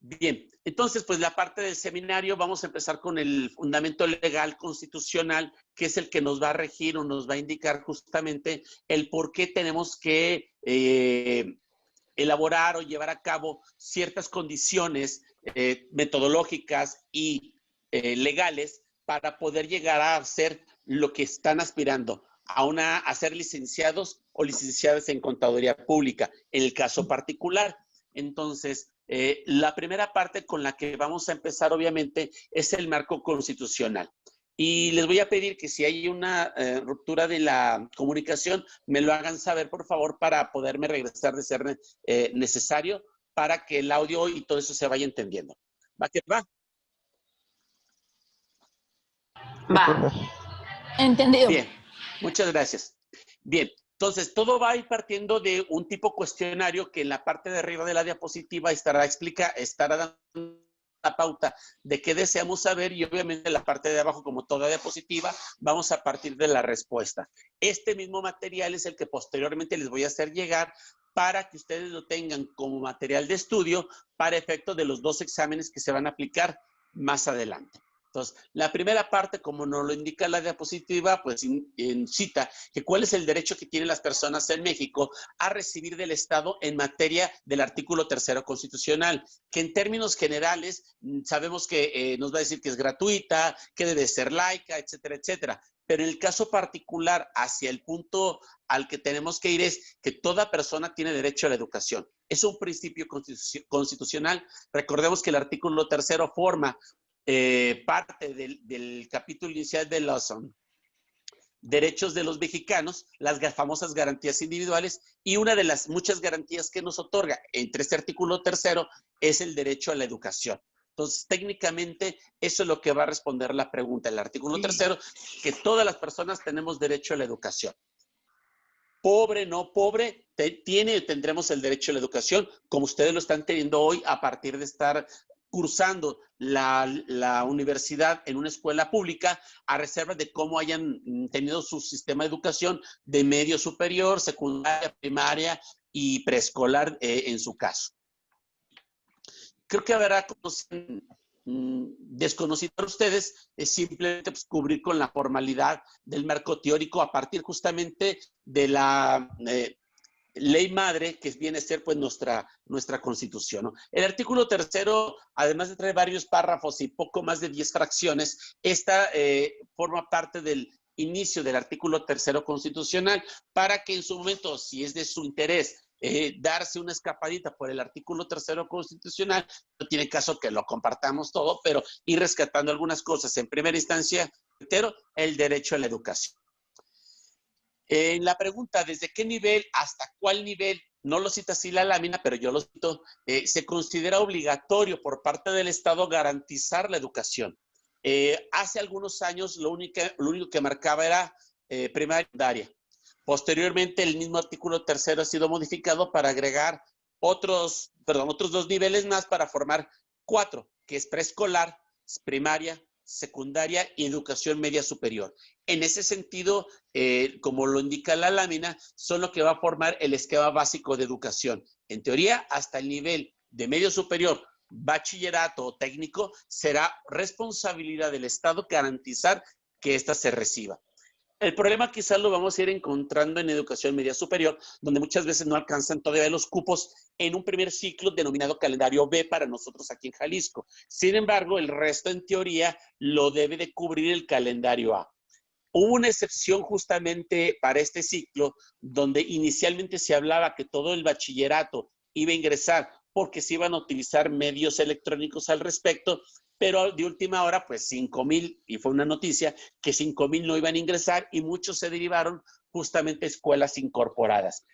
Bien, entonces, pues la parte del seminario, vamos a empezar con el fundamento legal constitucional, que es el que nos va a regir o nos va a indicar justamente el por qué tenemos que elaborar o llevar a cabo ciertas condiciones metodológicas y legales para poder llegar a ser lo que están aspirando, a ser licenciados o licenciadas en contaduría pública, en el caso particular. Entonces, la primera parte con la que vamos a empezar, obviamente, es el marco constitucional. Y les voy a pedir que si hay una ruptura de la comunicación, me lo hagan saber, por favor, para poderme regresar de ser necesario, para que el audio y todo eso se vaya entendiendo. ¿Va que va? Va. Entendido. Bien, muchas gracias. Bien, entonces todo va a ir partiendo de un tipo cuestionario que en la parte de arriba de la diapositiva estará dando la pauta de qué deseamos saber y obviamente en la parte de abajo, como toda diapositiva, vamos a partir de la respuesta. Este mismo material es el que posteriormente les voy a hacer llegar para que ustedes lo tengan como material de estudio para efecto de los 2 exámenes que se van a aplicar más adelante. Entonces, la primera parte, como nos lo indica la diapositiva, pues cita que cuál es el derecho que tienen las personas en México a recibir del Estado en materia del artículo 3º constitucional, que en términos generales sabemos que nos va a decir que es gratuita, que debe ser laica, etcétera, etcétera. Pero en el caso particular, hacia el punto al que tenemos que ir es que toda persona tiene derecho a la educación. Es un principio constitucional. Recordemos que el artículo 3º forma parte del capítulo inicial de los derechos de los mexicanos, las famosas garantías individuales, y una de las muchas garantías que nos otorga entre este artículo 3º es el derecho a la educación. Entonces, técnicamente, eso es lo que va a responder la pregunta. El artículo 3º, que todas las personas tenemos derecho a la educación. Pobre, no pobre, tendremos el derecho a la educación, como ustedes lo están teniendo hoy a partir de estar cursando la universidad en una escuela pública, a reserva de cómo hayan tenido su sistema de educación de medio superior, secundaria, primaria y preescolar en su caso. Creo que habrá desconocido para ustedes, es simplemente pues, cubrir con la formalidad del marco teórico a partir justamente de la ley madre, que viene a ser pues nuestra Constitución, ¿no? El artículo 3º, además de traer varios párrafos y poco más de 10 fracciones, esta forma parte del inicio del artículo 3º constitucional para que en su momento, si es de su interés, darse una escapadita por el artículo 3º constitucional, no tiene caso que lo compartamos todo, pero ir rescatando algunas cosas. En primera instancia, reitero, el derecho a la educación. En la pregunta, ¿desde qué nivel hasta cuál nivel? No lo cita así la lámina, pero yo lo cito. Se considera obligatorio por parte del Estado garantizar la educación. Hace algunos años lo único que marcaba era primaria y secundaria. Posteriormente, el mismo artículo 3º ha sido modificado para agregar otros 2 niveles más para formar 4, que es preescolar, primaria, secundaria y educación media superior. En ese sentido, como lo indica la lámina, son lo que va a formar el esquema básico de educación. En teoría, hasta el nivel de medio superior, bachillerato o técnico, será responsabilidad del Estado garantizar que ésta se reciba. El problema quizás lo vamos a ir encontrando en educación media superior, donde muchas veces no alcanzan todavía los cupos en un primer ciclo denominado calendario B para nosotros aquí en Jalisco. Sin embargo, el resto en teoría lo debe de cubrir el calendario A. Hubo una excepción justamente para este ciclo, donde inicialmente se hablaba que todo el bachillerato iba a ingresar porque se iban a utilizar medios electrónicos al respecto, pero de última hora, pues 5,000, y fue una noticia, que 5,000 no iban a ingresar y muchos se derivaron justamente a escuelas incorporadas.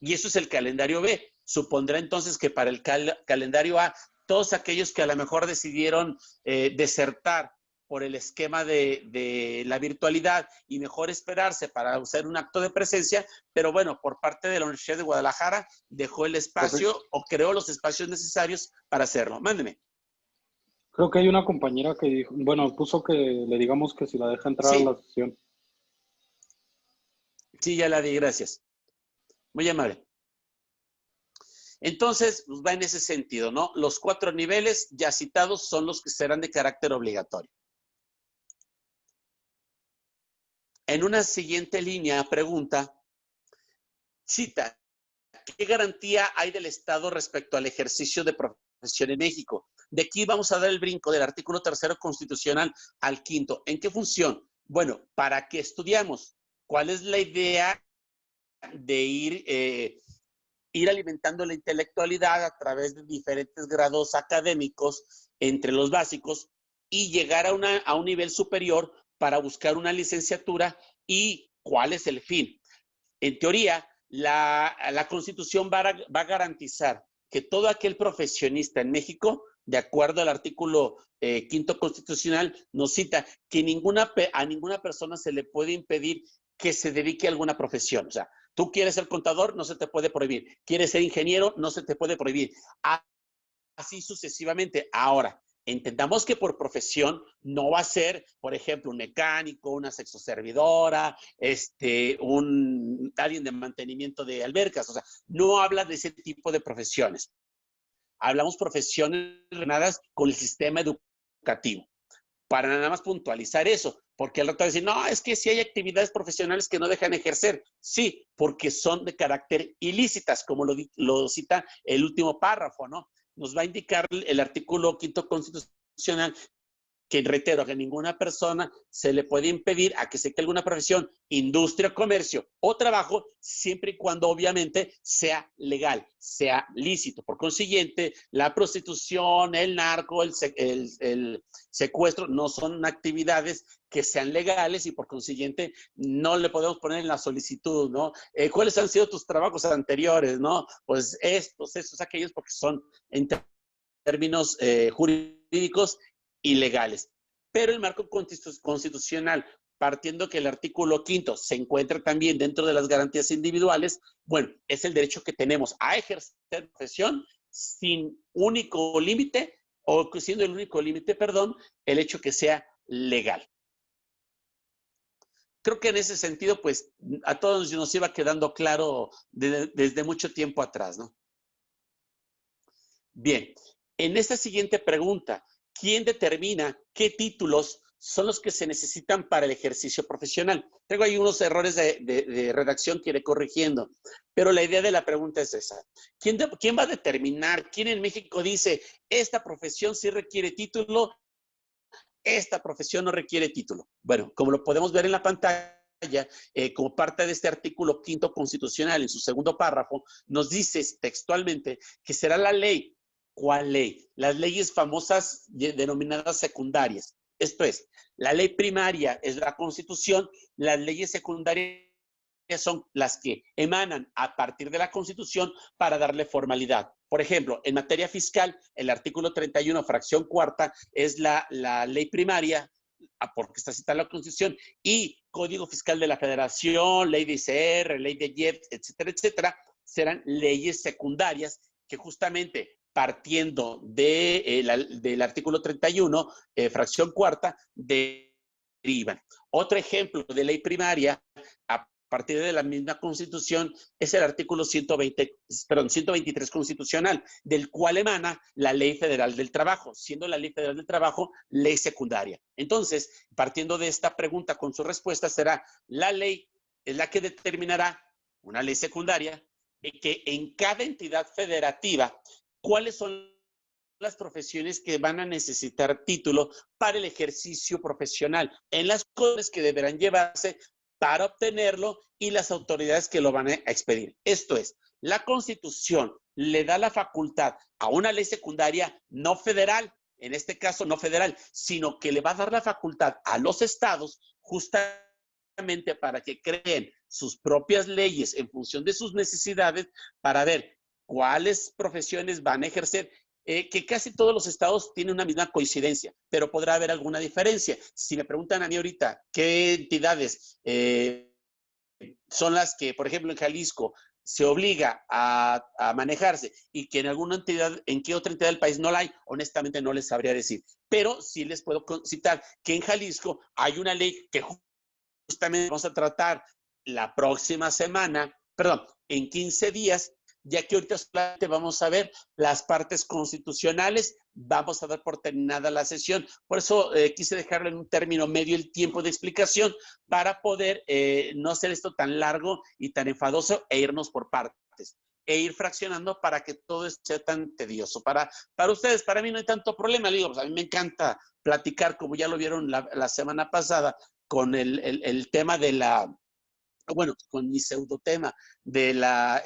Y eso es el calendario B. Supondrá entonces que para el calendario A, todos aquellos que a lo mejor decidieron desertar por el esquema de la virtualidad y mejor esperarse para hacer un acto de presencia, pero bueno, por parte de la Universidad de Guadalajara dejó el espacio o creó los espacios necesarios para hacerlo. Mándeme. Creo que hay una compañera que dijo, bueno, puso que le digamos que si la deja entrar a la sesión. Sí, ya la di, gracias. Muy amable. Entonces, pues va en ese sentido, ¿no? Los 4 niveles ya citados son los que serán de carácter obligatorio. En una siguiente línea pregunta, cita, ¿qué garantía hay del Estado respecto al ejercicio de profesión en México? De aquí vamos a dar el brinco del artículo 3º constitucional al 5º. ¿En qué función? Bueno, ¿para qué estudiamos? ¿Cuál es la idea de ir alimentando la intelectualidad a través de diferentes grados académicos entre los básicos y llegar a un nivel superior para buscar una licenciatura? ¿Y cuál es el fin? En teoría, la Constitución va a garantizar que todo aquel profesionista en México, de acuerdo al artículo 5º constitucional, nos cita que a ninguna persona se le puede impedir que se dedique a alguna profesión. O sea, tú quieres ser contador, no se te puede prohibir. Quieres ser ingeniero, no se te puede prohibir. Así sucesivamente. Ahora, entendamos que por profesión no va a ser, por ejemplo, un mecánico, una sexoservidora, alguien de mantenimiento de albercas. O sea, no habla de ese tipo de profesiones. Hablamos profesiones relacionadas con el sistema educativo. Para nada más puntualizar eso, porque al rato va a decir, no, es que sí hay actividades profesionales que no dejan ejercer. Sí, porque son de carácter ilícitas, como lo cita el último párrafo, ¿no? Nos va a indicar el artículo 5º constitucional que, reitero, que ninguna persona se le puede impedir a que se quede alguna profesión, industria, comercio o trabajo, siempre y cuando obviamente sea legal, sea lícito. Por consiguiente, la prostitución, el narco, el secuestro no son actividades que sean legales y por consiguiente no le podemos poner en la solicitud, ¿no? ¿Cuáles han sido tus trabajos anteriores, no? Pues estos, aquellos, porque son en términos jurídicos ilegales. Pero el marco constitucional, partiendo que el artículo 5º se encuentra también dentro de las garantías individuales, bueno, es el derecho que tenemos a ejercer profesión sin único límite, o siendo el único límite, perdón, el hecho que sea legal. Creo que en ese sentido, pues, a todos nos iba quedando claro desde mucho tiempo atrás, ¿no? Bien, en esta siguiente pregunta, ¿quién determina qué títulos son los que se necesitan para el ejercicio profesional? Tengo ahí unos errores de redacción que iré corrigiendo, pero la idea de la pregunta es esa. ¿Quién va a determinar? ¿Quién en México dice, esta profesión sí requiere título, esta profesión no requiere título? Bueno, como lo podemos ver en la pantalla, como parte de este artículo 5º constitucional, en su segundo párrafo, nos dice textualmente que será la ley. ¿Cuál ley? Las leyes famosas denominadas secundarias. Esto es, la ley primaria es la Constitución, las leyes secundarias son las que emanan a partir de la Constitución para darle formalidad. Por ejemplo, en materia fiscal, el artículo 31, fracción cuarta, es la ley primaria, porque está citada en la Constitución, y Código Fiscal de la Federación, ley de ICR, ley de IEPS, etcétera, etcétera, serán leyes secundarias que justamente partiendo del artículo 31, fracción cuarta, derivan. Otro ejemplo de ley primaria, a partir de la misma Constitución, es el artículo 123 constitucional, del cual emana la Ley Federal del Trabajo, siendo la Ley Federal del Trabajo ley secundaria. Entonces, partiendo de esta pregunta con su respuesta, será la ley es la que determinará una ley secundaria que en cada entidad federativa, ¿cuáles son las profesiones que van a necesitar título para el ejercicio profesional? En las cosas que deberán llevarse para obtenerlo y las autoridades que lo van a expedir. Esto es, la Constitución le da la facultad a una ley secundaria no federal, en este caso no federal, sino que le va a dar la facultad a los estados justamente para que creen sus propias leyes en función de sus necesidades para ver cuáles profesiones van a ejercer, que casi todos los estados tienen una misma coincidencia, pero podrá haber alguna diferencia. Si me preguntan a mí ahorita qué entidades son las que, por ejemplo, en Jalisco se obliga a manejarse y que en alguna entidad, en qué otra entidad del país no la hay, honestamente no les sabría decir. Pero sí les puedo citar que en Jalisco hay una ley que justamente vamos a tratar la próxima semana, perdón, en 15 días, ya que ahorita solamente vamos a ver las partes constitucionales, vamos a dar por terminada la sesión. Por eso quise dejarlo en un término medio el tiempo de explicación para poder no hacer esto tan largo y tan enfadoso e irnos por partes e ir fraccionando para que todo sea tan tedioso. Para ustedes, para mí no hay tanto problema. Digo, pues a mí me encanta platicar, como ya lo vieron la semana pasada, con el tema de la, bueno, con mi pseudotema de la,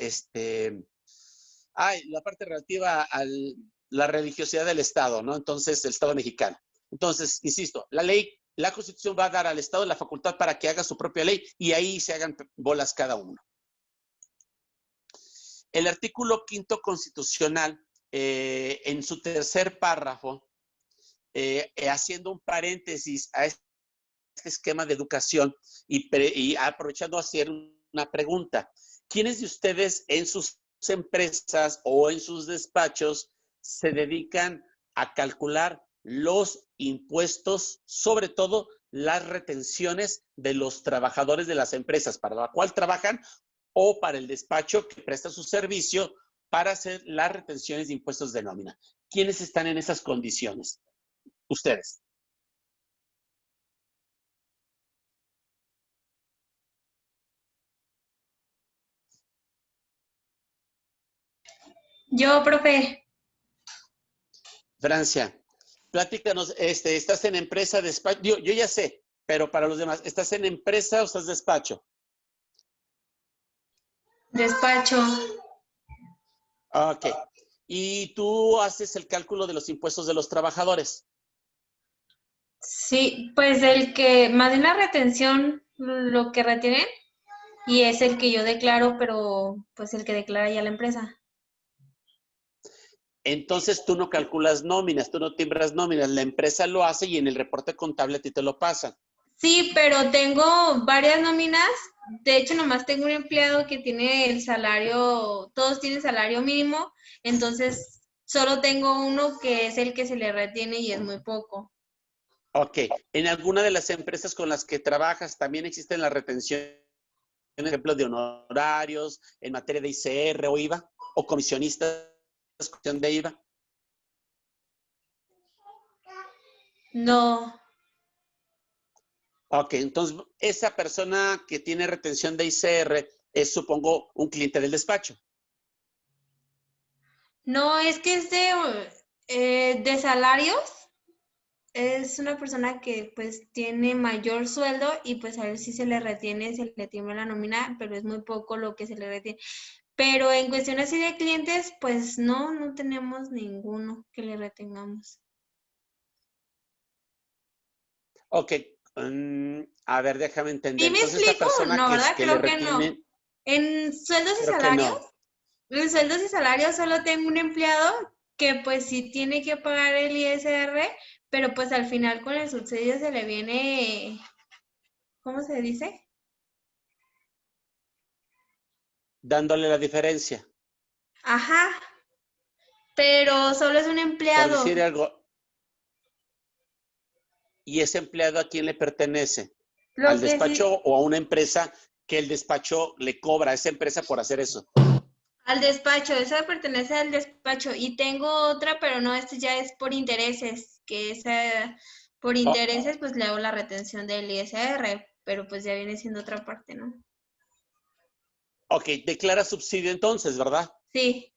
la parte relativa a la religiosidad del Estado, ¿no? Entonces, el Estado mexicano. Entonces, insisto, la Constitución va a dar al Estado la facultad para que haga su propia ley y ahí se hagan bolas cada uno. El artículo 5º constitucional, en su tercer párrafo, haciendo un paréntesis a este esquema de educación y aprovechando a hacer una pregunta. ¿Quiénes de ustedes en sus empresas o en sus despachos se dedican a calcular los impuestos, sobre todo las retenciones de los trabajadores de las empresas para la cual trabajan o para el despacho que presta su servicio para hacer las retenciones de impuestos de nómina? ¿Quiénes están en esas condiciones? Ustedes. Yo, profe. Francia, platícanos, ¿estás en empresa, despacho? Yo ya sé, pero para los demás, ¿estás en empresa o estás despacho? Despacho. Ok. ¿Y tú haces el cálculo de los impuestos de los trabajadores? Sí, pues el que, más de una retención, lo que retienen, y es el que yo declaro, pero pues el que declara ya la empresa. Entonces tú no calculas nóminas, tú no timbras nóminas, la empresa lo hace y en el reporte contable a ti te lo pasan. Sí, pero tengo varias nóminas. De hecho, nomás tengo un empleado que tiene el salario, todos tienen salario mínimo, entonces solo tengo uno que es el que se le retiene y es muy poco. Ok. ¿En alguna de las empresas con las que trabajas también existen las retenciones, por ejemplo, de honorarios, en materia de ICR o IVA, o comisionistas de IVA? No, Ok, entonces esa persona que tiene retención de ICR es, supongo, un cliente del despacho. no, es que es de salarios. Es una persona que pues tiene mayor sueldo y pues a ver si se le retiene, se le tiene la nómina, pero es muy poco lo que se le retiene. Pero en cuestión así de clientes, pues no tenemos ninguno que le retengamos. Ok, a ver, déjame entender. ¿Sí me Entonces esta explico? persona No, ¿verdad? que le Creo que no. retienen, En sueldos y creo que salarios, no. solo tengo un empleado que pues sí tiene que pagar el ISR, pero pues al final con el subsidio se le viene, ¿cómo se dice? Dándole la diferencia. Ajá, pero solo es un Por empleado. decir algo, ¿y ese empleado a quién le pertenece? ¿Al Lo que despacho sí, o a una empresa que el despacho le cobra a esa empresa por hacer eso? al despacho, esa pertenece al despacho. Y tengo otra, pero no, esta ya es por intereses, que esa, por Oh, intereses, pues le hago la retención del ISR, pero pues ya viene siendo otra parte, ¿no? ok, declara subsidio entonces, ¿verdad? Sí,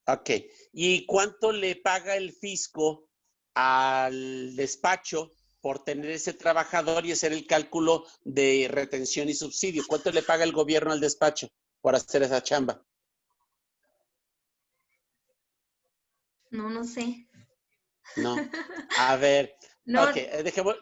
Ok. ¿Y cuánto le paga el fisco al despacho por tener ese trabajador y hacer el cálculo de retención y subsidio? ¿Cuánto le paga el gobierno al despacho por hacer esa chamba? no sé. No. A ver, No, ok,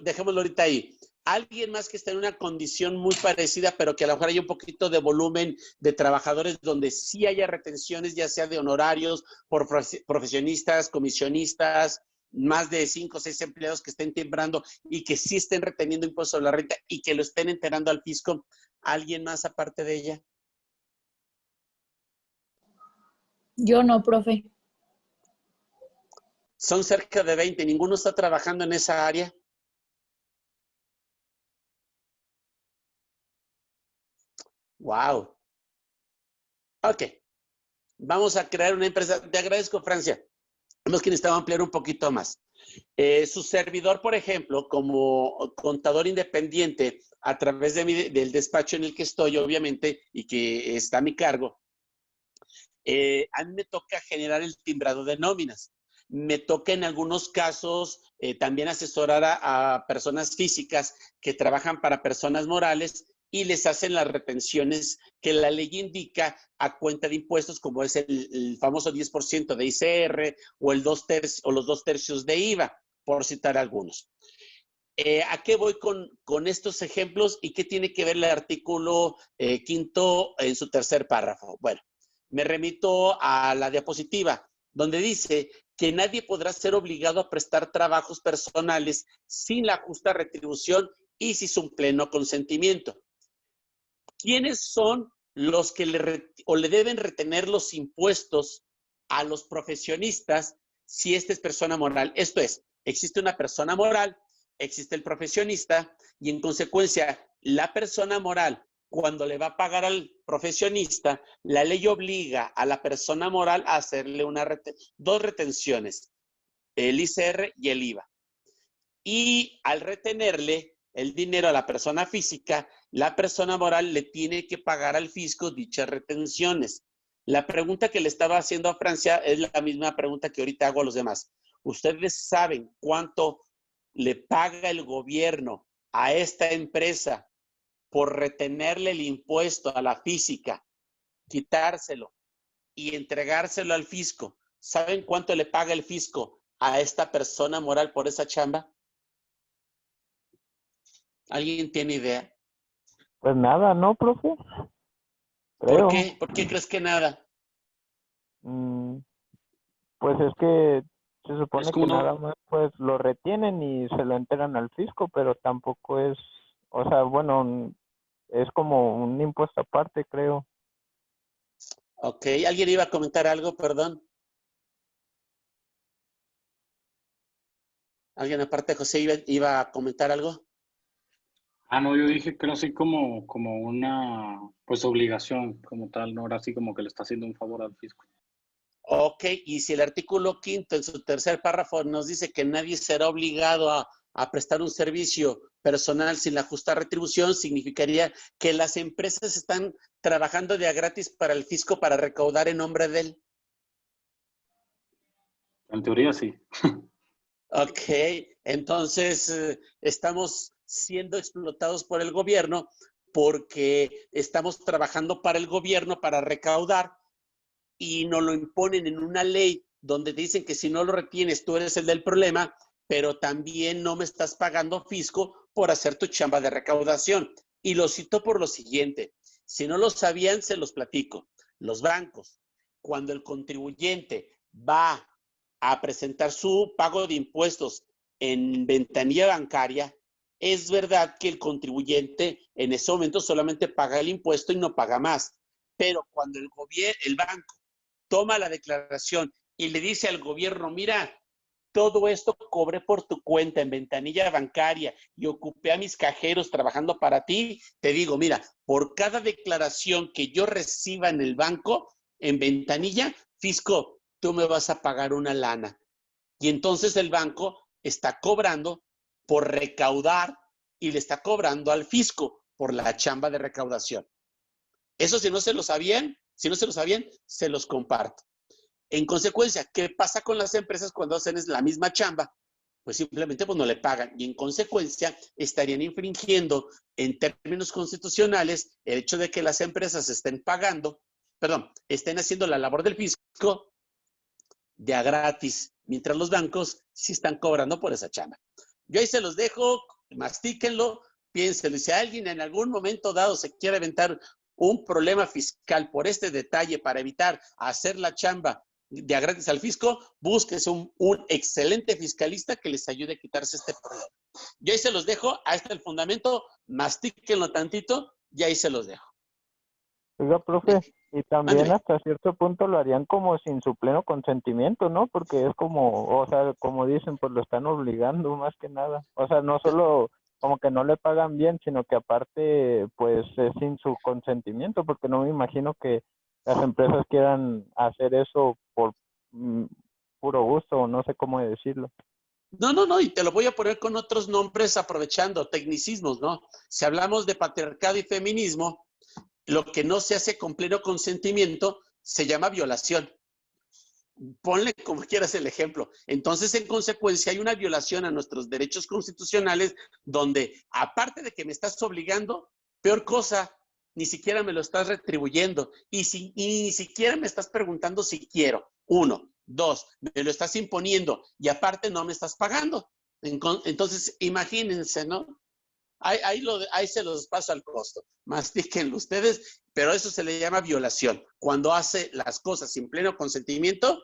dejémoslo ahorita ahí. Alguien más que está en una condición muy parecida, pero que a lo mejor haya un poquito de volumen de trabajadores donde sí haya retenciones, ya sea de honorarios, por profesionistas, comisionistas, más de 5 o 6 empleados que estén timbrando y que sí estén reteniendo impuestos sobre la renta y que lo estén enterando al fisco. ¿Alguien más aparte de ella? yo no, profe. Son cerca de 20. ¿Ninguno está trabajando en esa área? Wow. Ok. vamos a crear una empresa. Te agradezco, Francia. Hemos que necesitaba ampliar un poquito más. Su servidor, por ejemplo, como contador independiente, a través del despacho en el que estoy, obviamente, y que está a mi cargo, a mí me toca generar el timbrado de nóminas. Me toca en algunos casos también asesorar a personas físicas que trabajan para personas morales y les hacen las retenciones que la ley indica a cuenta de impuestos, como es el famoso 10% de ICR o, o los 2/3 de IVA, por citar algunos. ¿A qué voy con estos ejemplos y qué tiene que ver el artículo 5 en su tercer párrafo? Bueno, me remito a la diapositiva, donde dice que nadie podrá ser obligado a prestar trabajos personales sin la justa retribución y sin su pleno consentimiento. ¿Quiénes son los que le deben retener los impuestos a los profesionistas si esta es persona moral? Esto es, existe una persona moral, existe el profesionista y en consecuencia la persona moral, cuando le va a pagar al profesionista, la ley obliga a la persona moral a hacerle dos retenciones, el ICR y el IVA. Y al retenerle el dinero a la persona física, la persona moral le tiene que pagar al fisco dichas retenciones. La pregunta que le estaba haciendo a Francia es la misma pregunta que ahorita hago a los demás. ¿Ustedes saben cuánto le paga el gobierno a esta empresa por retenerle el impuesto a la física, quitárselo y entregárselo al fisco? ¿Saben cuánto le paga el fisco a esta persona moral por esa chamba? ¿Alguien tiene idea? Pues nada, ¿no, profe? Creo. ¿Por qué? ¿Por qué crees que nada? Pues es que se supone Es que como nada más pues lo retienen y se lo entregan al fisco, pero tampoco es, o sea, bueno, es como un impuesto aparte, creo. Ok, ¿alguien iba a comentar algo? Perdón. ¿Alguien aparte de José iba a comentar algo? No, yo dije que era así como una, pues, obligación como tal, no era así como que le está haciendo un favor al fisco. Ok, y si el artículo 5 en su tercer párrafo nos dice que nadie será obligado a prestar un servicio personal sin la justa retribución, significaría que las empresas están trabajando de a gratis para el fisco para recaudar en nombre de él. En teoría sí. Ok, entonces estamos siendo explotados por el gobierno porque estamos trabajando para el gobierno para recaudar y nos lo imponen en una ley donde dicen que si no lo retienes tú eres el del problema, pero también no me estás pagando fisco por hacer tu chamba de recaudación. Y lo cito por lo siguiente, si no lo sabían, se los platico. Los bancos, cuando el contribuyente va a presentar su pago de impuestos en ventanilla bancaria, es verdad que el contribuyente en ese momento solamente paga el impuesto y no paga más. Pero cuando el banco toma la declaración y le dice al gobierno, mira, todo esto cobré por tu cuenta en ventanilla bancaria y ocupé a mis cajeros trabajando para ti, te digo, mira, por cada declaración que yo reciba en el banco, en ventanilla, fisco, tú me vas a pagar una lana. Y entonces el banco está cobrando por recaudar y le está cobrando al fisco por la chamba de recaudación. Eso si no se lo sabían, se los comparto. En consecuencia, ¿qué pasa con las empresas cuando hacen la misma chamba? Pues simplemente pues no le pagan y en consecuencia estarían infringiendo en términos constitucionales el hecho de que las empresas estén estén haciendo la labor del fisco de a gratis, mientras los bancos sí están cobrando por esa chamba. Yo ahí se los dejo, mastíquenlo, piénsenlo. Si alguien en algún momento dado se quiere aventar un problema fiscal por este detalle para evitar hacer la chamba de a gratis al fisco, búsquese un excelente fiscalista que les ayude a quitarse este problema. Yo ahí se los dejo, ahí está el fundamento, mastíquenlo tantito y ahí se los dejo. Oiga, profe, y también hasta cierto punto lo harían como sin su pleno consentimiento, ¿no? Porque es como, o sea, como dicen, pues lo están obligando más que nada. O sea, no solo como que no le pagan bien, sino que aparte, pues es sin su consentimiento, porque no me imagino que las empresas quieran hacer eso por puro gusto, o no sé cómo decirlo. No, y te lo voy a poner con otros nombres aprovechando, tecnicismos, ¿no? Si hablamos de patriarcado y feminismo, lo que no se hace con pleno consentimiento se llama violación. Ponle como quieras el ejemplo. Entonces, en consecuencia, hay una violación a nuestros derechos constitucionales donde, aparte de que me estás obligando, peor cosa, ni siquiera me lo estás retribuyendo y ni siquiera me estás preguntando si quiero. 1, 2, me lo estás imponiendo y aparte no me estás pagando. Entonces, imagínense, ¿no? Ahí se los paso al costo. Mastíquenlo ustedes, pero eso se le llama violación. Cuando hace las cosas sin pleno consentimiento,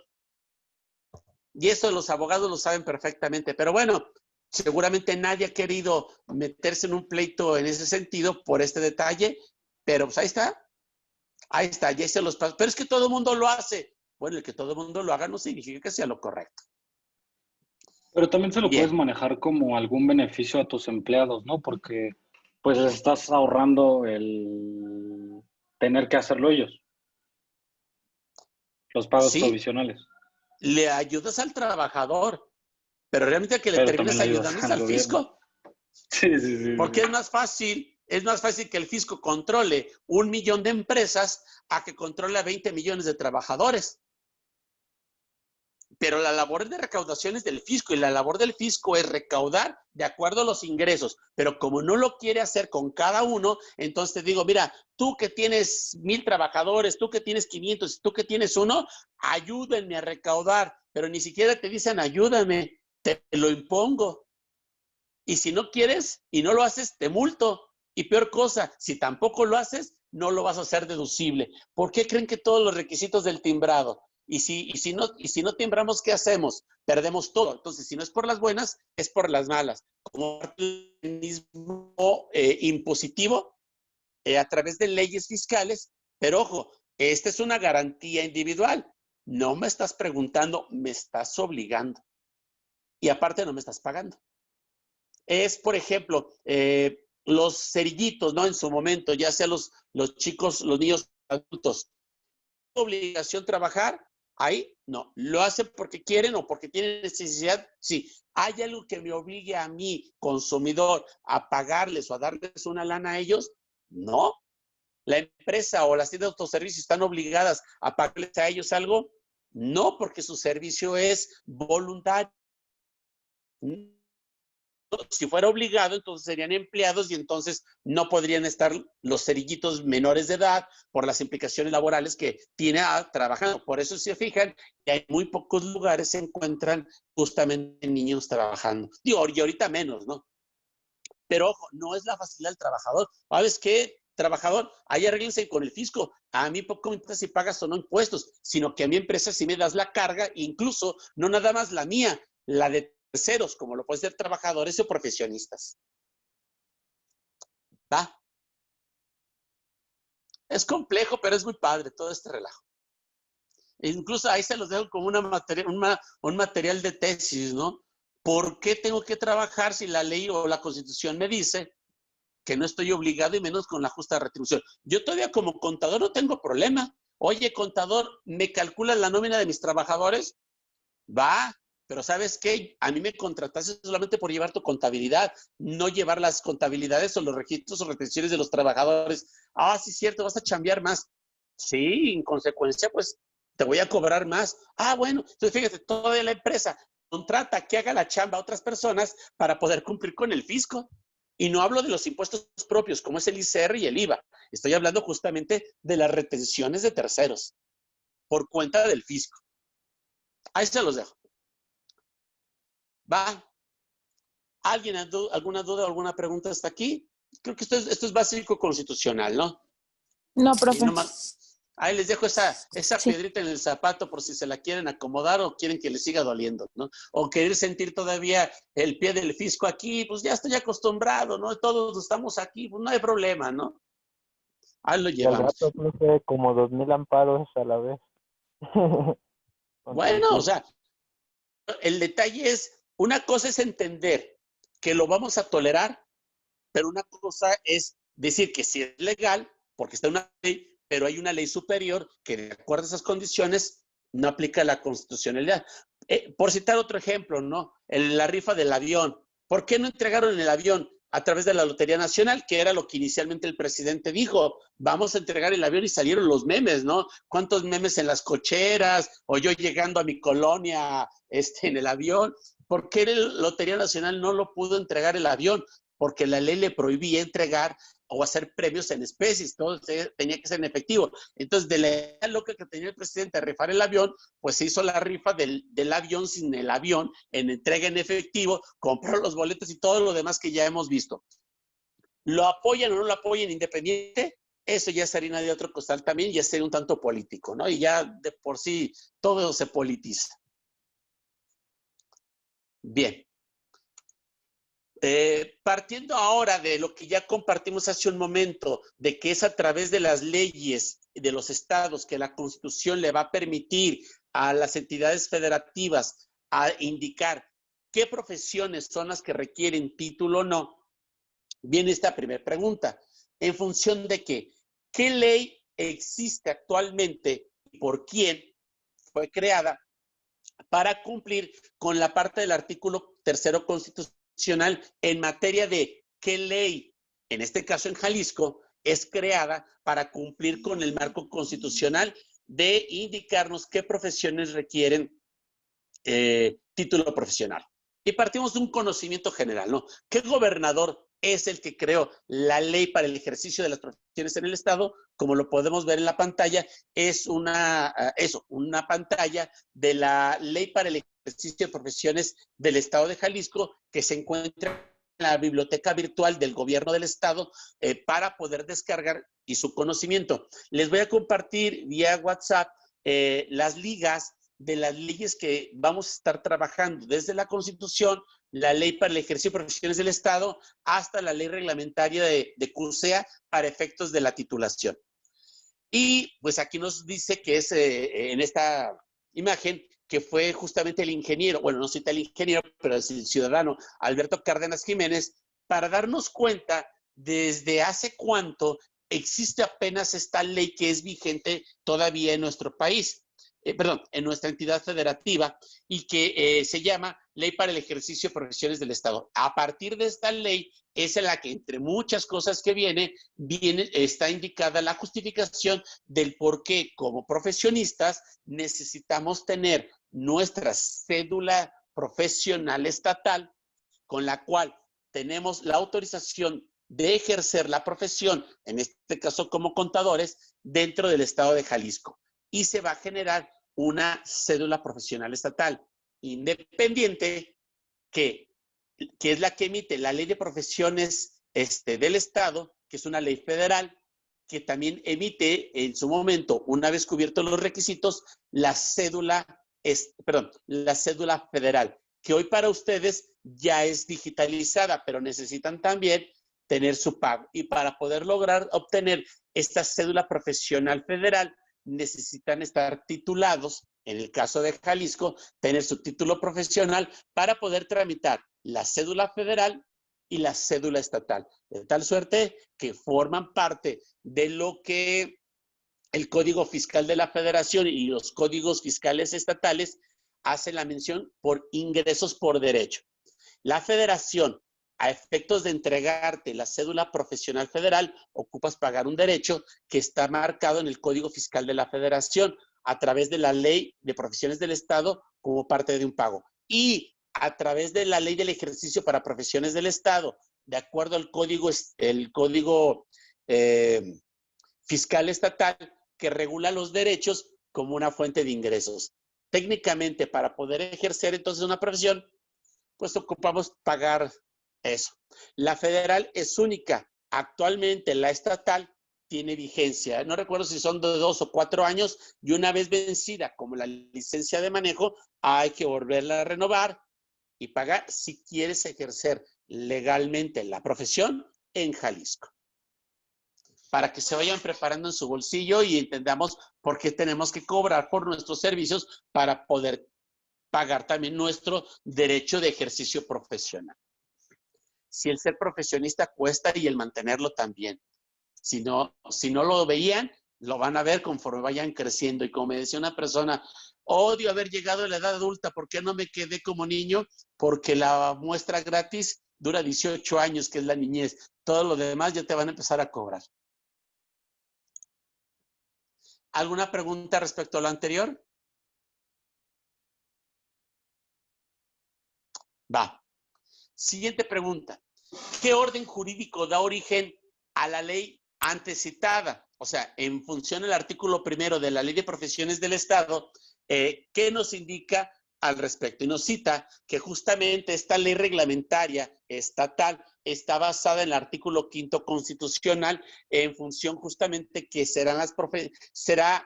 y eso los abogados lo saben perfectamente. Pero bueno, seguramente nadie ha querido meterse en un pleito en ese sentido por este detalle, pero pues ahí está, y ahí se los paso. Pero es que todo el mundo lo hace. Bueno, el que todo el mundo lo haga no significa que sea lo correcto. Pero también se lo Bien. puedes manejar como algún beneficio a tus empleados, ¿no? Porque pues les estás ahorrando el tener que hacerlo ellos, los pagos Sí, provisionales. le ayudas al trabajador, pero realmente al que le Pero también terminas le ayudas ayudando es al al gobierno. fisco. Sí. Porque es más fácil que el fisco controle 1 millón de empresas a que controle a 20 millones de trabajadores. Pero la labor de recaudación es del fisco y la labor del fisco es recaudar de acuerdo a los ingresos. Pero como no lo quiere hacer con cada uno, entonces te digo, mira, tú que tienes 1,000 trabajadores, tú que tienes 500, tú que tienes 1, ayúdenme a recaudar. Pero ni siquiera te dicen ayúdame, te lo impongo. Y si no quieres y no lo haces, te multo. Y peor cosa, si tampoco lo haces, no lo vas a hacer deducible. ¿Por qué creen que todos los requisitos del timbrado? Y si no timbramos, ¿qué hacemos? Perdemos todo. Entonces, si no es por las buenas, es por las malas. Como mecanismo impositivo a través de leyes fiscales, pero ojo, esta es una garantía individual. No me estás preguntando, me estás obligando. Y aparte no me estás pagando. Es, por ejemplo, los cerillitos, ¿no? En su momento, ya sea los chicos, los niños adultos, obligación trabajar, ahí no. Lo hacen porque quieren o porque tienen necesidad. Sí. ¿Hay algo que me obligue a mí, consumidor, a pagarles o a darles una lana a ellos? No. ¿La empresa o las tiendas de autoservicio están obligadas a pagarles a ellos algo? No, porque su servicio es voluntario. Si fuera obligado, entonces serían empleados y entonces no podrían estar los cerillitos menores de edad por las implicaciones laborales que tiene trabajando. Por eso, si se fijan, que hay muy pocos lugares se encuentran justamente niños trabajando. Digo, y ahorita menos, ¿no? Pero ojo, no es la facilidad del trabajador. ¿Sabes qué, trabajador? Ahí arréglense con el fisco. A mí poco me importa si pagas o no impuestos, sino que a mi empresa sí me das la carga, incluso no nada más la mía, la de terceros, como lo pueden ser trabajadores o profesionistas. ¿Va? Es complejo, pero es muy padre todo este relajo. Incluso ahí se los dejo como un material de tesis, ¿no? ¿Por qué tengo que trabajar si la ley o la Constitución me dice que no estoy obligado y menos con la justa retribución? Yo todavía como contador no tengo problema. Oye, contador, ¿me calculas la nómina de mis trabajadores? Va, pero ¿sabes qué? A mí me contrataste solamente por llevar tu contabilidad, no llevar las contabilidades o los registros o retenciones de los trabajadores. Ah, sí, cierto, vas a chambear más. Sí, en consecuencia, pues te voy a cobrar más. Ah, bueno, entonces fíjate, toda la empresa contrata que haga la chamba a otras personas para poder cumplir con el fisco. Y no hablo de los impuestos propios, como es el ICR y el IVA. Estoy hablando justamente de las retenciones de terceros por cuenta del fisco. Ahí se los dejo. ¿Va? ¿Alguien alguna duda o alguna pregunta hasta aquí? Creo que esto es básico constitucional, ¿no? No, Y profe. ahí les dejo esa Sí. piedrita en el zapato por si se la quieren acomodar o quieren que les siga doliendo, ¿no? O querer sentir todavía el pie del fisco aquí, pues ya estoy acostumbrado, ¿no? Todos estamos aquí, pues no hay problema, ¿no? Ahí lo Y al llevamos. rato, profe, como 2,000 amparos a la vez. Bueno, o sea, el detalle es, una cosa es entender que lo vamos a tolerar, pero una cosa es decir que si es legal, porque está en una ley, pero hay una ley superior que de acuerdo a esas condiciones no aplica la constitucionalidad. Por citar otro ejemplo, ¿no? La rifa del avión. ¿Por qué no entregaron el avión a través de la Lotería Nacional? Que era lo que inicialmente el presidente dijo. Vamos a entregar el avión y salieron los memes, ¿no? ¿Cuántos memes en las cocheras? O yo llegando a mi colonia en el avión. ¿Por qué la Lotería Nacional no lo pudo entregar el avión? Porque la ley le prohibía entregar o hacer premios en especies, todo tenía que ser en efectivo. Entonces, de la idea loca que tenía el presidente de rifar el avión, pues se hizo la rifa del avión sin el avión, en entrega en efectivo, compró los boletos y todo lo demás que ya hemos visto. ¿Lo apoyan o no lo apoyan independiente? Eso ya es harina de otro costal también, ya sería un tanto político, ¿no? Y ya de por sí todo se politiza. Bien. Partiendo ahora de lo que ya compartimos hace un momento, de que es a través de las leyes de los estados que la Constitución le va a permitir a las entidades federativas a indicar qué profesiones son las que requieren título o no, viene esta primera pregunta. ¿En función de qué? ¿Qué ley existe actualmente y por quién fue creada para cumplir con la parte del artículo 3º constitucional en materia de qué ley, en este caso en Jalisco, es creada para cumplir con el marco constitucional de indicarnos qué profesiones requieren título profesional? Y partimos de un conocimiento general, ¿no? ¿Qué gobernador es el que creó la ley para el ejercicio de las profesiones en el Estado? Como lo podemos ver en la pantalla, es una pantalla de la ley para el ejercicio de profesiones del Estado de Jalisco, que se encuentra en la biblioteca virtual del gobierno del Estado para poder descargar y su conocimiento. Les voy a compartir vía WhatsApp las ligas de las leyes que vamos a estar trabajando, desde la Constitución, la ley para el ejercicio de profesiones del Estado, hasta la ley reglamentaria de CUSEA para efectos de la titulación. Y pues aquí nos dice que es en esta imagen que fue justamente el ingeniero, bueno, no cita el ingeniero, pero es el ciudadano Alberto Cárdenas Jiménez, para darnos cuenta desde hace cuánto existe apenas esta ley que es vigente todavía en nuestro país. En nuestra entidad federativa, y que se llama Ley para el Ejercicio de Profesiones del Estado. A partir de esta ley es en la que, entre muchas cosas que está indicada la justificación del por qué como profesionistas necesitamos tener nuestra cédula profesional estatal, con la cual tenemos la autorización de ejercer la profesión, en este caso como contadores, dentro del Estado de Jalisco. Y se va a generar una cédula profesional estatal independiente que es la que emite la Ley de Profesiones del Estado, que es una ley federal, que también emite en su momento, una vez cubiertos los requisitos, la cédula federal, que hoy para ustedes ya es digitalizada, pero necesitan también tener su pago. Y para poder lograr obtener esta cédula profesional federal, necesitan estar titulados, en el caso de Jalisco, tener su título profesional para poder tramitar la cédula federal y la cédula estatal, de tal suerte que forman parte de lo que el Código Fiscal de la Federación y los códigos fiscales estatales hacen la mención por ingresos por derecho. La Federación, a efectos de entregarte la cédula profesional federal, ocupas pagar un derecho que está marcado en el Código Fiscal de la Federación a través de la Ley de Profesiones del Estado como parte de un pago. Y a través de la Ley del Ejercicio para Profesiones del Estado, de acuerdo al Código Fiscal Estatal, que regula los derechos como una fuente de ingresos. Técnicamente, para poder ejercer entonces una profesión, pues ocupamos pagar eso. La federal es única. Actualmente la estatal tiene vigencia. No recuerdo si son de 2 o 4 años, y una vez vencida, como la licencia de manejo, hay que volverla a renovar y pagar si quieres ejercer legalmente la profesión en Jalisco. Para que se vayan preparando en su bolsillo y entendamos por qué tenemos que cobrar por nuestros servicios para poder pagar también nuestro derecho de ejercicio profesional. Si el ser profesionista cuesta y el mantenerlo también. Si no lo veían, Lo van a ver conforme vayan creciendo. Y como me decía una persona, odio haber llegado a la edad adulta. ¿Por qué no me quedé como niño? Porque la muestra gratis dura 18 años, que es la niñez. Todo lo demás ya te van a empezar a cobrar. ¿Alguna pregunta respecto a lo anterior? Va. Siguiente pregunta. ¿Qué orden jurídico da origen a la ley antes citada? O sea, en función del artículo 1 de la Ley de Profesiones del Estado, ¿qué nos indica al respecto? Y nos cita que justamente esta ley reglamentaria estatal está basada en el artículo 5 constitucional en función justamente que serán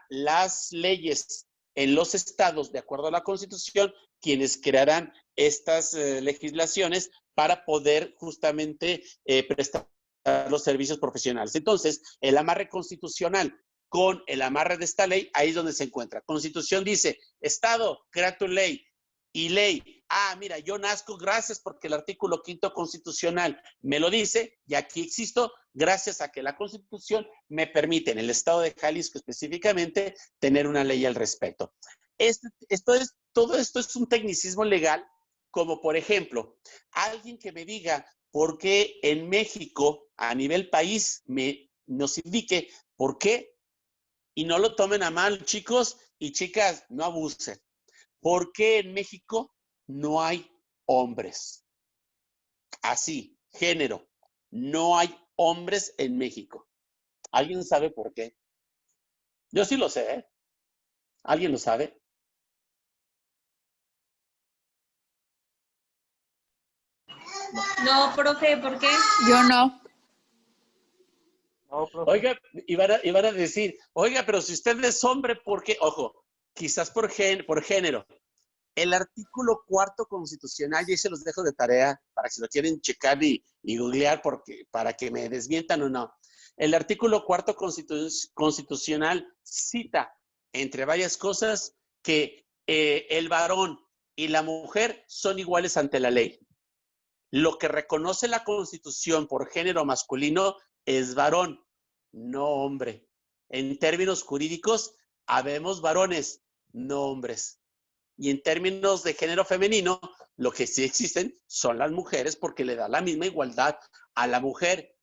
las leyes en los estados, de acuerdo a la Constitución, quienes crearán estas legislaciones para poder justamente prestar los servicios profesionales. Entonces, el amarre constitucional con el amarre de esta ley, ahí es donde se encuentra. Constitución dice, Estado, crea tu ley. Y ley, mira, yo nazco gracias porque el artículo 5 constitucional me lo dice y aquí existo gracias a que la Constitución me permite en el estado de Jalisco específicamente tener una ley al respecto. Todo esto es un tecnicismo legal, como por ejemplo, alguien que me diga por qué en México, a nivel país, nos indique por qué, y no lo tomen a mal, chicos y chicas, no abusen. ¿Por qué en México no hay hombres? Así, género, no hay hombres en México. ¿Alguien sabe por qué? Yo sí lo sé, ¿eh? ¿Alguien lo sabe? No, profe, ¿por qué? Yo no. No, profe. Oiga, iban a decir, oiga, pero si usted es hombre, ¿por qué? Ojo, quizás por género. El artículo 4 constitucional, y ahí se los dejo de tarea para que si lo quieren checar y googlear para que me desmientan o no. El artículo 4 constitucional cita, entre varias cosas, que el varón y la mujer son iguales ante la ley. Lo que reconoce la Constitución por género masculino es varón, no hombre. En términos jurídicos, habemos varones, no hombres. Y en términos de género femenino, lo que sí existen son las mujeres porque le da la misma igualdad a la mujer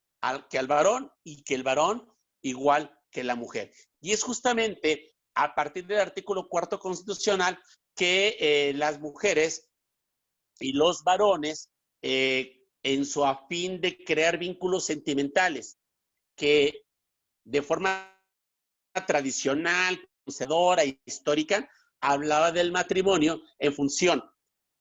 que al varón y que el varón igual que la mujer. Y es justamente a partir del artículo 4 constitucional que las mujeres y los varones, en su afín de crear vínculos sentimentales, que de forma tradicional, conocedora e histórica, hablaba del matrimonio en función.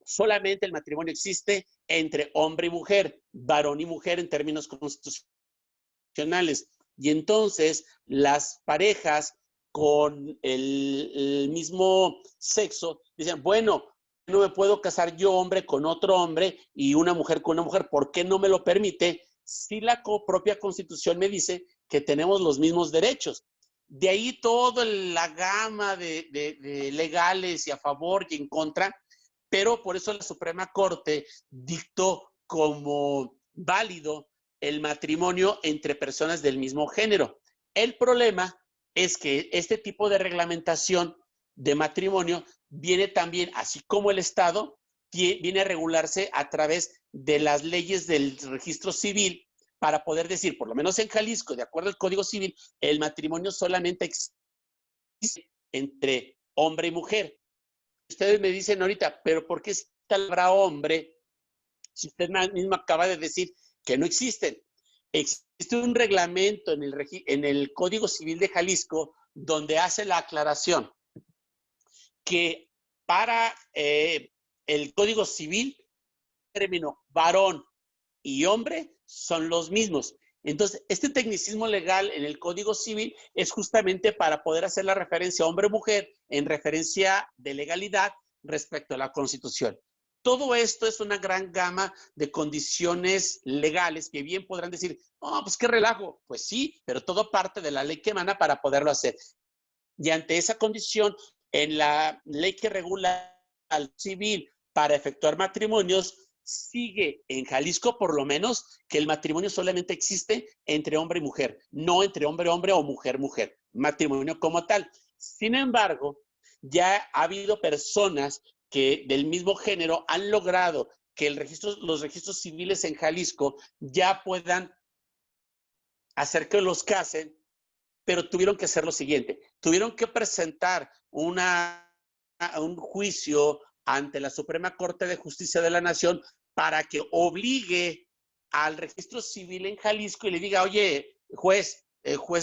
Solamente el matrimonio existe entre hombre y mujer, varón y mujer en términos constitucionales. Y entonces las parejas con el mismo sexo dicen, bueno, no me puedo casar yo hombre con otro hombre y una mujer con una mujer. ¿Por qué no me lo permite? Si la propia Constitución me dice que tenemos los mismos derechos. De ahí toda la gama de legales y a favor y en contra, pero por eso la Suprema Corte dictó como válido el matrimonio entre personas del mismo género. El problema es que este tipo de reglamentación de matrimonio viene también, así como el Estado, viene a regularse a través de las leyes del registro civil para poder decir, por lo menos en Jalisco, de acuerdo al Código Civil, el matrimonio solamente existe entre hombre y mujer. Ustedes me dicen ahorita, pero ¿por qué esta palabra hombre si usted mismo acaba de decir que no existen? Existe un reglamento en el Código Civil de Jalisco donde hace la aclaración que para el Código Civil, el término varón y hombre son los mismos. Entonces, este tecnicismo legal en el Código Civil es justamente para poder hacer la referencia hombre-mujer en referencia de legalidad respecto a la Constitución. Todo esto es una gran gama de condiciones legales que bien podrán decir, oh, pues qué relajo. Pues sí, pero todo parte de la ley que emana para poderlo hacer. Y ante esa condición, en la ley que regula al civil para efectuar matrimonios, sigue en Jalisco, por lo menos, que el matrimonio solamente existe entre hombre y mujer, no entre hombre-hombre o mujer-mujer, matrimonio como tal. Sin embargo, ya ha habido personas que del mismo género han logrado que los registros civiles en Jalisco ya puedan hacer que los casen, pero tuvieron que hacer lo siguiente, tuvieron que presentar un juicio ante la Suprema Corte de Justicia de la Nación para que obligue al registro civil en Jalisco y le diga, oye, juez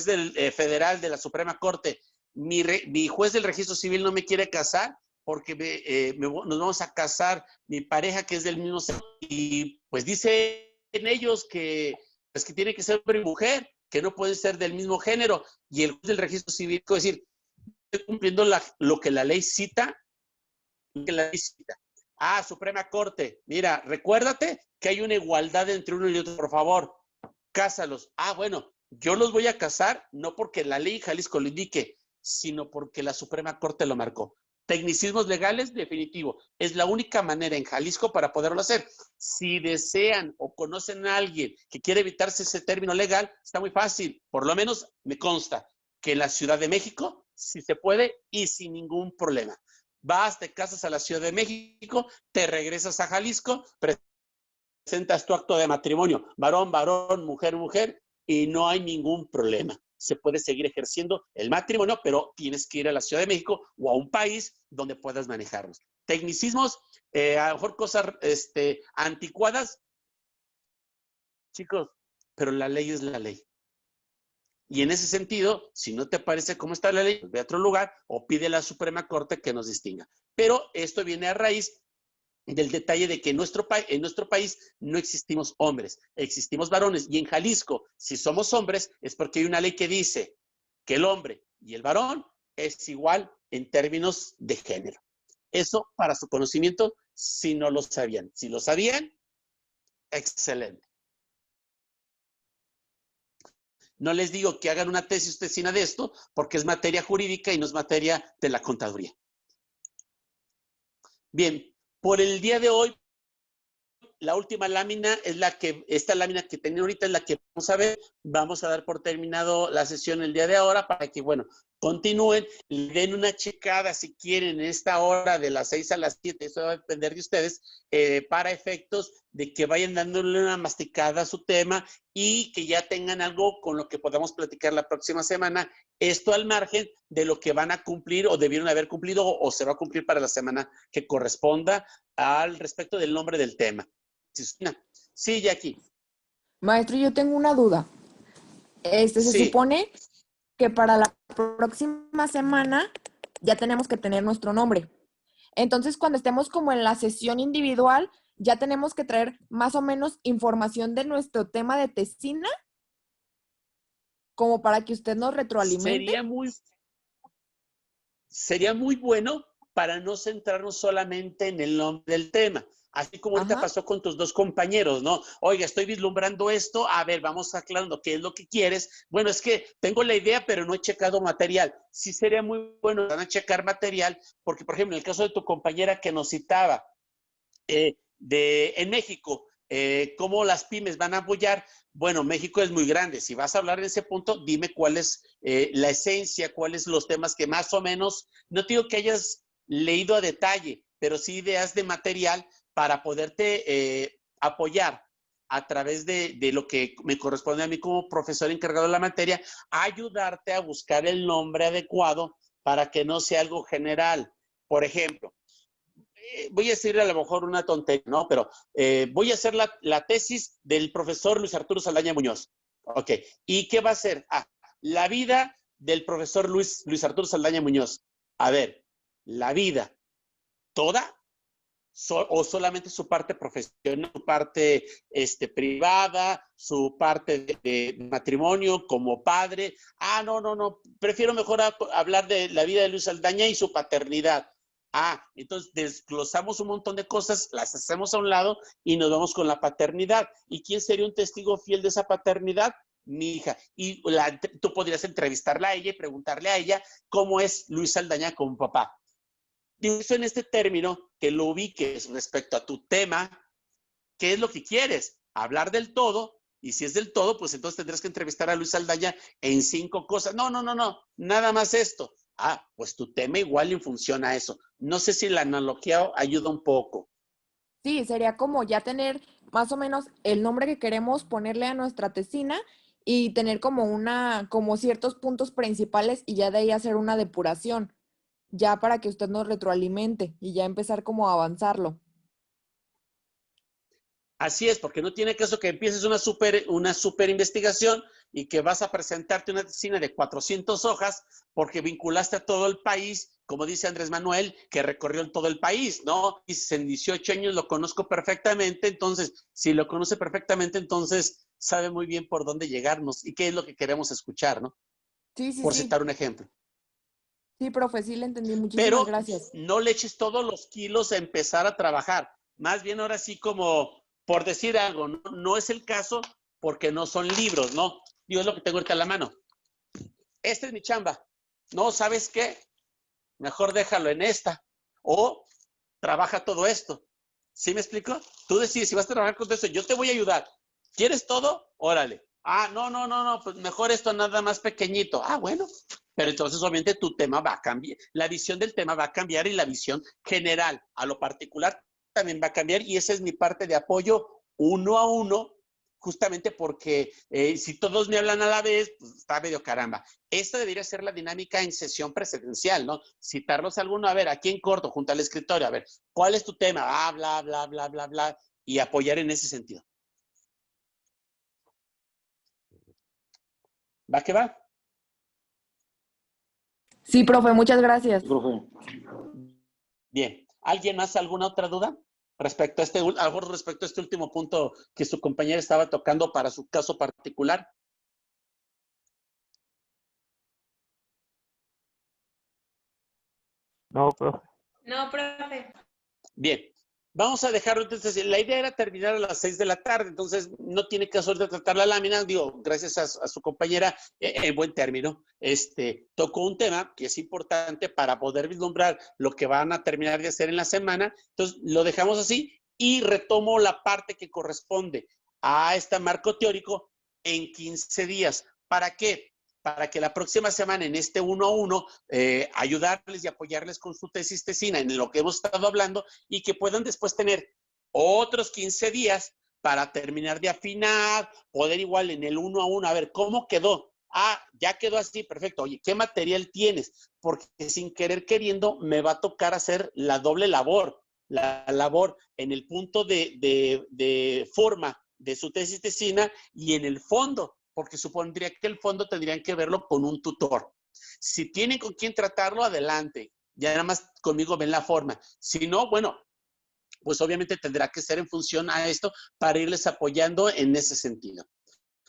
del federal de la Suprema Corte, mi juez del registro civil no me quiere casar porque nos vamos a casar mi pareja que es del mismo sexo y pues dicen ellos que, pues, que tiene que ser hombre y mujer, que no pueden ser del mismo género, y el juez del registro civil puede decir, estoy cumpliendo lo que la ley cita, Suprema Corte, mira, recuérdate que hay una igualdad entre uno y otro, por favor, cásalos. Bueno, yo los voy a casar, no porque la ley Jalisco lo indique, sino porque la Suprema Corte lo marcó. Tecnicismos legales, definitivo. Es la única manera en Jalisco para poderlo hacer. Si desean o conocen a alguien que quiere evitarse ese término legal, está muy fácil. Por lo menos me consta que en la Ciudad de México sí se puede y sin ningún problema. Vas, te casas a la Ciudad de México, te regresas a Jalisco, presentas tu acto de matrimonio, varón, varón, mujer, mujer, y no hay ningún problema. Se puede seguir ejerciendo el matrimonio, pero tienes que ir a la Ciudad de México o a un país donde puedas manejarlos. Tecnicismos, a lo mejor cosas anticuadas, chicos, pero la ley es la ley. Y en ese sentido, si no te parece cómo está la ley, ve a otro lugar o pide a la Suprema Corte que nos distinga. Pero esto viene a raíz del detalle de que en nuestro país no existimos hombres, existimos varones. Y en Jalisco, si somos hombres, es porque hay una ley que dice que el hombre y el varón es igual en términos de género. Eso, para su conocimiento, si no lo sabían. Si lo sabían, excelente. No les digo que hagan una tesis tesina de esto, porque es materia jurídica y no es materia de la contaduría. Bien, por el día de hoy, la última lámina es esta lámina que tenía ahorita es la que vamos a ver. Vamos a dar por terminado la sesión el día de ahora para que, bueno, continúen, le den una checada si quieren en esta hora de las 6 a las 7, eso va a depender de ustedes, para efectos de que vayan dándole una masticada a su tema y que ya tengan algo con lo que podamos platicar la próxima semana. Esto al margen de lo que van a cumplir o debieron haber cumplido o se va a cumplir para la semana que corresponda al respecto del nombre del tema. Sí, Jackie. Maestro, yo tengo una duda. Se Sí. supone que para la próxima semana ya tenemos que tener nuestro nombre. Entonces, cuando estemos como en la sesión individual, ya tenemos que traer más o menos información de nuestro tema de tesina, como para que usted nos retroalimente. Sería muy bueno para no centrarnos solamente en el nombre del tema. Así como ahorita pasó con tus dos compañeros, ¿no? Oiga, estoy vislumbrando esto, a ver, vamos aclarando qué es lo que quieres. Bueno, es que tengo la idea, pero no he checado material. Sí sería muy bueno van a checar material, porque, por ejemplo, en el caso de tu compañera que nos citaba, en México, cómo las pymes van a apoyar. Bueno, México es muy grande. Si vas a hablar en ese punto, dime cuál es la esencia, cuáles los temas que más o menos, no te digo que hayas leído a detalle, pero sí ideas de material para poderte apoyar a través de lo que me corresponde a mí como profesor encargado de la materia, ayudarte a buscar el nombre adecuado para que no sea algo general. Por ejemplo, voy a decir a lo mejor una tontería, ¿no? Pero voy a hacer la tesis del profesor Luis Arturo Saldaña Muñoz. Ok. ¿Y qué va a ser? La vida del profesor Luis Arturo Saldaña Muñoz. A ver, la vida, ¿toda? ¿O solamente su parte profesional, su parte privada, su parte de matrimonio como padre? No. Prefiero mejor hablar de la vida de Luis Saldaña y su paternidad. Entonces desglosamos un montón de cosas, las hacemos a un lado y nos vamos con la paternidad. ¿Y quién sería un testigo fiel de esa paternidad? Mi hija. Y tú podrías entrevistarla a ella y preguntarle a ella cómo es Luis Saldaña como papá. Digo eso en este término, que lo ubiques respecto a tu tema, ¿qué es lo que quieres? Hablar del todo, y si es del todo, pues entonces tendrás que entrevistar a Luis Saldaña en 5 cosas. No, nada más esto. Ah, pues tu tema igual y funciona a eso. No sé si la analogía ayuda un poco. Sí, sería como ya tener más o menos el nombre que queremos ponerle a nuestra tesina y tener como ciertos puntos principales y ya de ahí hacer una depuración, ya para que usted nos retroalimente y ya empezar como a avanzarlo. Así es, porque no tiene caso que empieces una super investigación y que vas a presentarte una tesina de 400 hojas porque vinculaste a todo el país, como dice Andrés Manuel, que recorrió en todo el país, ¿no? Y en 18 años lo conozco perfectamente, entonces, si lo conoce perfectamente, entonces sabe muy bien por dónde llegarnos y qué es lo que queremos escuchar, ¿no? Sí, sí, Por sí. citar un ejemplo. Sí, profe, sí le entendí. Muchísimas Pero gracias. no le eches todos los kilos a empezar a trabajar. Más bien ahora sí como por decir algo, no es el caso porque no son libros, ¿no? Yo es lo que tengo ahorita en la mano. Esta es mi chamba. No, ¿sabes qué? Mejor déjalo en esta. O trabaja todo esto. ¿Sí me explico? Tú decides si vas a trabajar con eso. Yo te voy a ayudar. ¿Quieres todo? Órale. Ah, no, pues mejor esto nada más pequeñito. Ah, bueno. Pero entonces obviamente tu tema va a cambiar. La visión del tema va a cambiar y la visión general a lo particular también va a cambiar y esa es mi parte de apoyo uno a uno, justamente porque si todos me hablan a la vez, pues está medio caramba. Esta debería ser la dinámica en sesión presencial, ¿no? Citarlos a alguno, a ver, aquí en corto, junto al escritorio, a ver, ¿cuál es tu tema? Ah, bla, bla, bla, bla, bla, y apoyar en ese sentido. ¿Va que va? Sí, profe, muchas gracias. Profe. Bien. ¿Alguien más alguna otra duda respecto a algo respecto a este último punto que su compañera estaba tocando para su caso particular? No, profe. No, profe. Bien, vamos a dejarlo entonces. La idea era terminar a las 6 de la tarde, entonces no tiene caso de tratar la lámina. Digo, gracias a su compañera, en buen término, tocó un tema que es importante para poder vislumbrar lo que van a terminar de hacer en la semana. Entonces, lo dejamos así y retomo la parte que corresponde a este marco teórico en 15 días. ¿Para qué? Para que la próxima semana en este 1 a 1 ayudarles y apoyarles con su tesis tesina en lo que hemos estado hablando y que puedan después tener otros 15 días para terminar de afinar, poder igual en el 1 a 1, a ver cómo quedó. Ah, ya quedó así, perfecto. Oye, ¿qué material tienes? Porque sin querer queriendo me va a tocar hacer la doble labor, la labor en el punto de forma de su tesis tesina y en el fondo, porque supondría que el fondo tendrían que verlo con un tutor. Si tienen con quién tratarlo, adelante. Ya nada más conmigo ven la forma. Si no, bueno, pues obviamente tendrá que ser en función a esto para irles apoyando en ese sentido.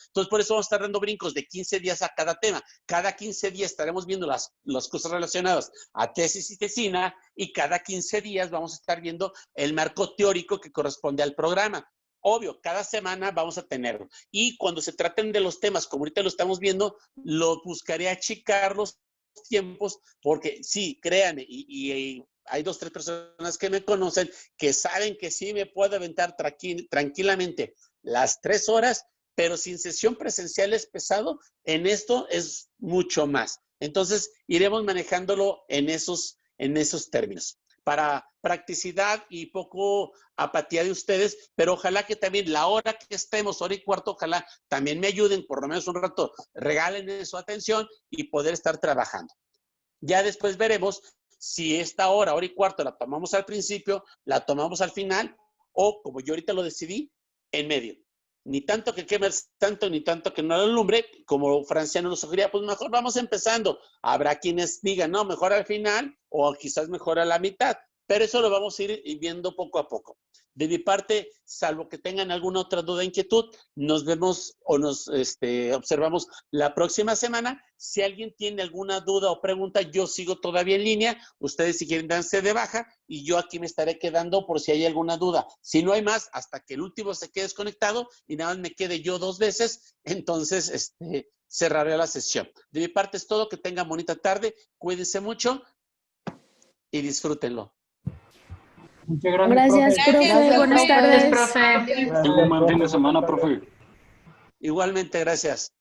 Entonces, por eso vamos a estar dando brincos de 15 días a cada tema. Cada 15 días estaremos viendo las cosas relacionadas a tesis y tesina y cada 15 días vamos a estar viendo el marco teórico que corresponde al programa. Obvio, cada semana vamos a tenerlo. Y cuando se traten de los temas, como ahorita lo estamos viendo, lo buscaré achicar los tiempos, porque sí, créanme, y hay 2, 3 personas que me conocen que saben que sí me puedo aventar tranquilamente las 3 horas, pero sin sesión presencial es pesado, en esto es mucho más. Entonces, iremos manejándolo en esos términos. Para practicidad y poco apatía de ustedes, pero ojalá que también la hora que estemos, hora y cuarto, ojalá también me ayuden, por lo menos un rato, regalen su atención y poder estar trabajando. Ya después veremos si esta hora y cuarto la tomamos al principio, la tomamos al final, o como yo ahorita lo decidí, en medio. Ni tanto que queme el santo, ni tanto que no lo alumbre, como Franciano lo sugería, pues mejor vamos empezando. Habrá quienes digan, no, mejor al final, o quizás mejor a la mitad, pero eso lo vamos a ir viendo poco a poco. De mi parte, salvo que tengan alguna otra duda o inquietud, nos vemos o nos observamos la próxima semana. Si alguien tiene alguna duda o pregunta, yo sigo todavía en línea. Ustedes si quieren darse de baja y yo aquí me estaré quedando por si hay alguna duda. Si no hay más, hasta que el último se quede desconectado y nada más me quede yo 2 veces, entonces cerraré la sesión. De mi parte es todo. Que tengan bonita tarde. Cuídense mucho y disfrútenlo. Muchas gracias, Gracias, profe. profe. Gracias, Buenas profe. tardes. Profe. Tengo un buen fin de semana, profe. Igualmente, gracias.